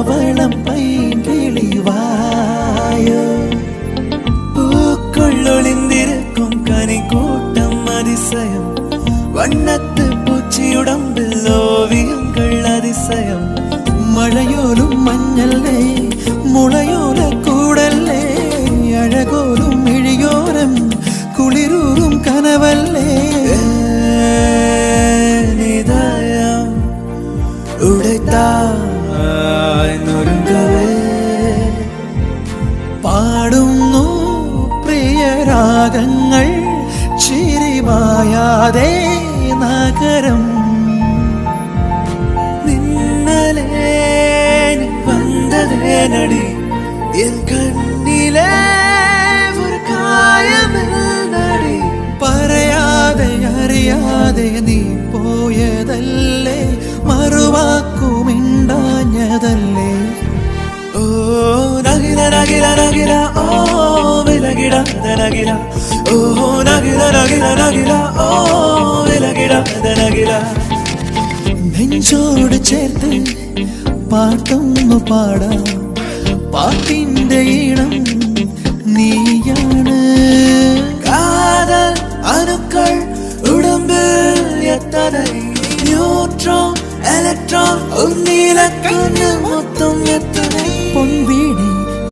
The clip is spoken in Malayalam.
പവളം പൈങ്കിളിവായോ പൂക്കൊള്ളൊളിന്തിരിക്കും കനിക്കൂട്ടം അതിശയം വണ്ണത്ത് പൂച്ചിയുടമ്പിൽ ഓവിയങ്ങൾ അതിശയം മഴയോലും മഞ്ഞല്ലേ മുളയോല കൂടല്ലേ അഴകോലും മിഴിയോരം കുളിരൂറും കനവല്ലേ നിദയം ഉടൈത്തായി നുറുങ്ങവേ പാടുന്നു പ്രിയരാഗങ്ങൾ ചിരിമായാതെ നഗരം നിന്നലേ വന്നതേ നടി എൻ കണ്ണിലെ ഒരു കായമെന്നടി പറയാതെ അറിയാതെ നീ പോയതല്ലേ മറുവാക്കുമിണ്ടാഞ്ഞതല്ലേ ഓ നഗില നഗില നഗില ഓ വിലകിട നഗില ഓ നഗില നഗില നഗില ഓ വിലകിട നഗില നെഞ്ചോട് ചേർത്ത് പാട്ടൊന്നു പാടാം പാട്ടിന്റെ ഈണം